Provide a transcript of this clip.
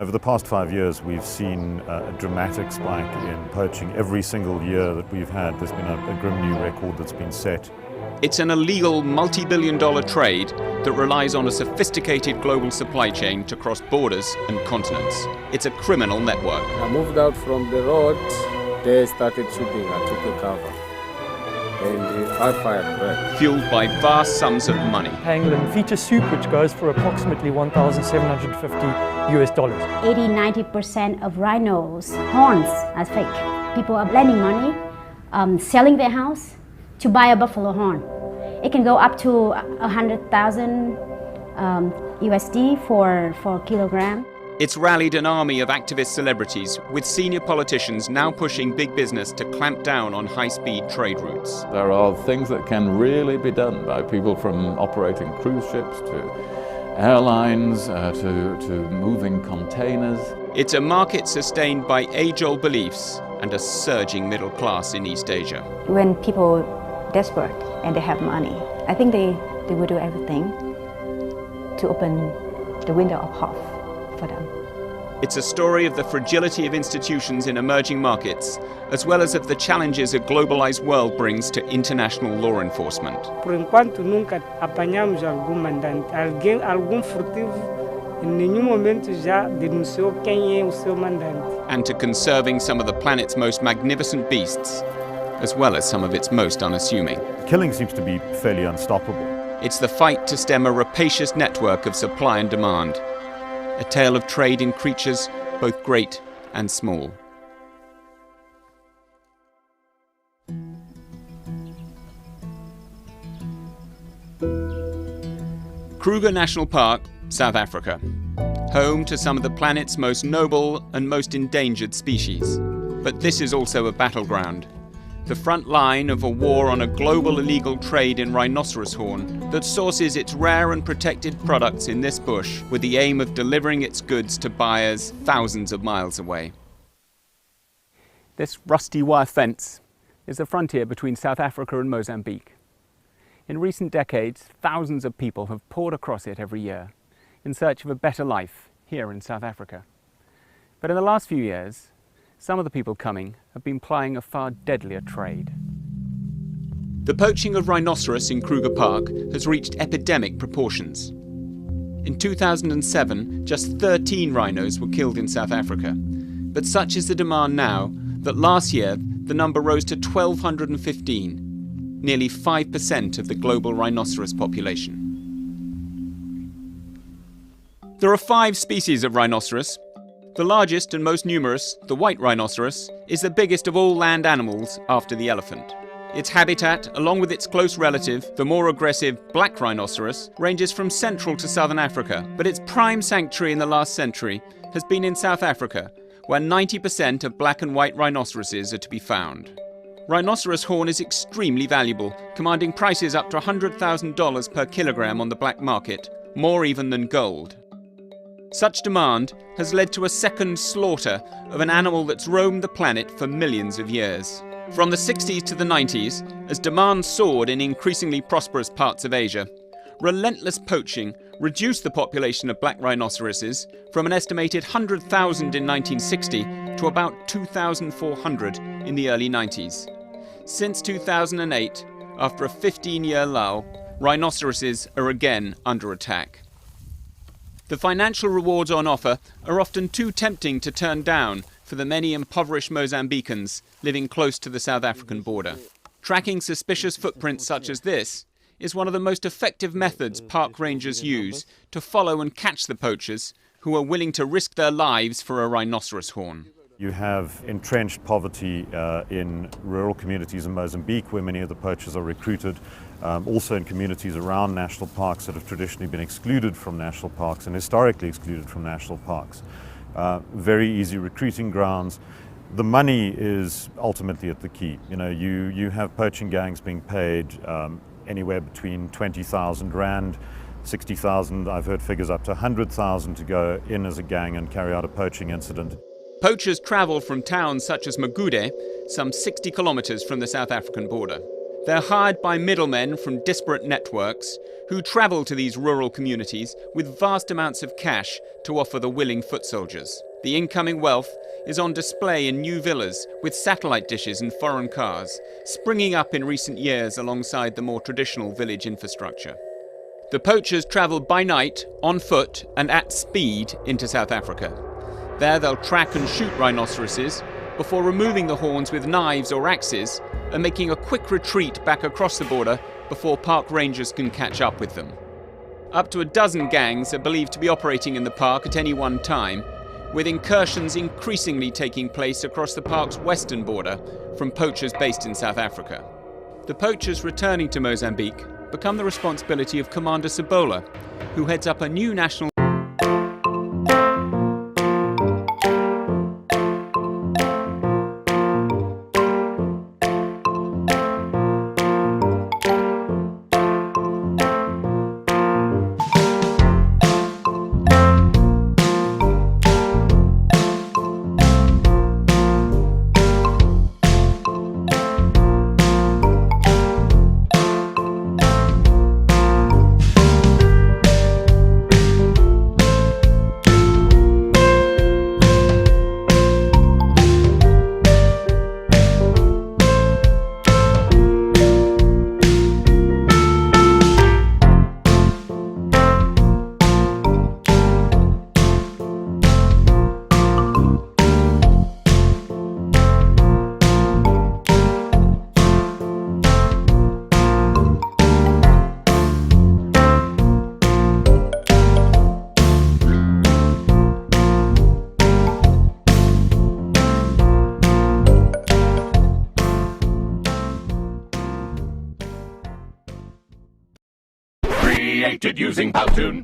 Over the past 5 years, we've seen a dramatic spike in poaching. Every single year that we've had, there's been a grim new record that's been set. It's an illegal multi-billion-dollar trade that relies on a sophisticated global supply chain to cross borders and continents. It's a criminal network. I moved out from the road, they started shooting, I took a cover. And I fired back. Fueled by vast sums of money. Pangolin feature soup, which goes for approximately $1,750. 80–90% of rhinos' horns are fake. People are lending money, selling their house to buy a buffalo horn. It can go up to 100,000 USD for a kilogram. It's rallied an army of activist celebrities, with senior politicians now pushing big business to clamp down on high-speed trade routes. There are things that can really be done by people, from operating cruise ships to airlines to moving containers. It's a market sustained by age-old beliefs and a surging middle class in East Asia. When people are desperate and they have money, I think they will do everything to open the window of hope for them. It's a story of the fragility of institutions in emerging markets, as well as of the challenges a globalized world brings to international law enforcement. Por enquanto nunca apanhamos algum mandante, algum furtivo, em nenhum momento já denunciou quem é o seu mandante. And to conserving some of the planet's most magnificent beasts, as well as some of its most unassuming. Killing seems to be fairly unstoppable. It's the fight to stem a rapacious network of supply and demand. A tale of trade in creatures both great and small. Kruger National Park, South Africa. Home to some of the planet's most noble and most endangered species. But this is also a battleground. The front line of a war on a global illegal trade in rhinoceros horn that sources its rare and protected products in this bush with the aim of delivering its goods to buyers thousands of miles away. This rusty wire fence is the frontier between South Africa and Mozambique. In recent decades, thousands of people have poured across it every year in search of a better life here in South Africa. But in the last few years, some of the people coming have been plying a far deadlier trade. The poaching of rhinoceros in Kruger Park has reached epidemic proportions. In 2007, just 13 rhinos were killed in South Africa. But such is the demand now that last year the number rose to 1,215, nearly 5% of the global rhinoceros population. There are 5 species of rhinoceros. The largest and most numerous, the white rhinoceros, is the biggest of all land animals after the elephant. Its habitat, along with its close relative, the more aggressive black rhinoceros, ranges from central to southern Africa, but its prime sanctuary in the last century has been in South Africa, where 90% of black and white rhinoceroses are to be found. Rhinoceros horn is extremely valuable, commanding prices up to $100,000 per kilogram on the black market, more even than gold. Such demand has led to a second slaughter of an animal that's roamed the planet for millions of years. From the 60s to the 90s, as demand soared in increasingly prosperous parts of Asia, relentless poaching reduced the population of black rhinoceroses from an estimated 100,000 in 1960 to about 2,400 in the early 90s. Since 2008, after a 15-year lull, rhinoceroses are again under attack. The financial rewards on offer are often too tempting to turn down for the many impoverished Mozambicans living close to the South African border. Tracking suspicious footprints such as this is one of the most effective methods park rangers use to follow and catch the poachers who are willing to risk their lives for a rhinoceros horn. You have entrenched poverty in rural communities in Mozambique, where many of the poachers are recruited. Also in communities around national parks that have traditionally been excluded from national parks and historically excluded from national parks. Very easy recruiting grounds. The money is ultimately at the key. You know, you have poaching gangs being paid anywhere between 20,000 Rand, 60,000, I've heard figures up to 100,000 to go in as a gang and carry out a poaching incident. Poachers travel from towns such as Magude, some 60 kilometers from the South African border. They're hired by middlemen from disparate networks who travel to these rural communities with vast amounts of cash to offer the willing foot soldiers. The incoming wealth is on display in new villas with satellite dishes and foreign cars, springing up in recent years alongside the more traditional village infrastructure. The poachers travel by night, on foot and at speed into South Africa. There they'll track and shoot rhinoceroses before removing the horns with knives or axes and making a quick retreat back across the border before park rangers can catch up with them. Up to a dozen gangs are believed to be operating in the park at any one time, with incursions increasingly taking place across the park's western border from poachers based in South Africa. The poachers returning to Mozambique become the responsibility of Commander Sabola, who heads up a new national created using Powtoon.